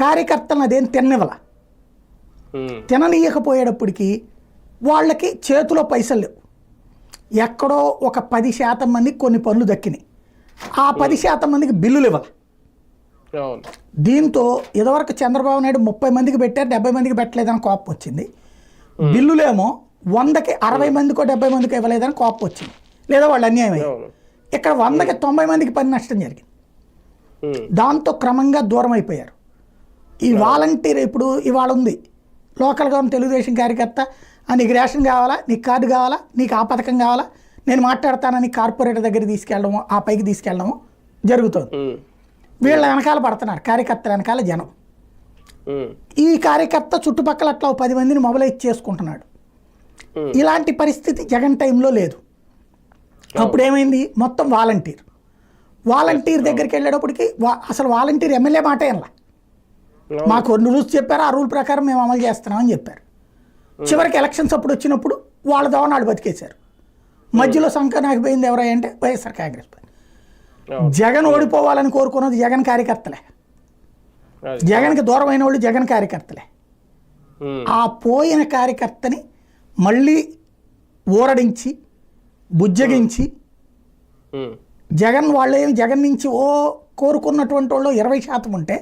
కార్యకర్తలను అదేం తిన్నవల తిననీయకపోయేటప్పటికి వాళ్ళకి చేతిలో పైసలు లేవు. ఎక్కడో ఒక 10% మందికి కొన్ని పనులు దక్కినాయి. ఆ 10% మందికి బిల్లులు ఇవ్వాలి. దీంతో ఇదివరకు చంద్రబాబు నాయుడు 30 మందికి పెట్టారు, 70 మందికి పెట్టలేదని కోపం వచ్చింది. బిల్లులేమో 100కి 60 మందికో 70 మందికో ఇవ్వలేదని కోపం వచ్చింది, లేదా వాళ్ళు అన్యాయం అయ్యింది. ఇక్కడ 100కి 90 మందికి పని నష్టం జరిగింది. దాంతో క్రమంగా దూరం అయిపోయారు. ఈ వాలంటీర్ ఇప్పుడు ఇవాళ ఉంది, లోకల్గా ఉన్న తెలుగుదేశం కార్యకర్త నీకు రేషన్ కావాలా, నీకు కార్డు కావాలా, నీకు ఆ పథకం కావాలా, నేను మాట్లాడతానని కార్పొరేటర్ దగ్గర తీసుకెళ్ళడము, ఆ పైకి తీసుకెళ్ళడము జరుగుతుంది. వీళ్ళ వెనకాల పడుతున్నారు, కార్యకర్తల వెనకాల జనం. ఈ కార్యకర్త చుట్టుపక్కల అట్లా 10 మందిని మొబైలైజ్ చేసుకుంటున్నాడు. ఇలాంటి పరిస్థితి జగన్ టైంలో లేదు. అప్పుడు ఏమైంది, మొత్తం వాలంటీర్ దగ్గరికి వెళ్ళేటప్పటికి అసలు వాలంటీర్ ఎమ్మెల్యే మాట ఏమలా, మాకు కొన్ని రూల్స్ చెప్పారు, ఆ రూల్ ప్రకారం మేము అమలు చేస్తున్నామని చెప్పారు. చివరికి ఎలక్షన్స్ అప్పుడు వచ్చినప్పుడు వాళ్ళ దోవనాడు బతికేశారు. మధ్యలో సంకనాకపోయింది ఎవరై అంటే వైఎస్ఆర్ కాంగ్రెస్ పార్టీ. జగన్ ఓడిపోవాలని కోరుకున్నది జగన్ కార్యకర్తలే, జగన్కి దూరం అయిన వాళ్ళు జగన్ కార్యకర్తలే. ఆ పోయిన కార్యకర్తని మళ్ళీ ఊరడించి బుజ్జగించి జగన్ వాళ్ళు జగన్ నుంచి కోరుకున్నటువంటి వాళ్ళు 20% ఉంటే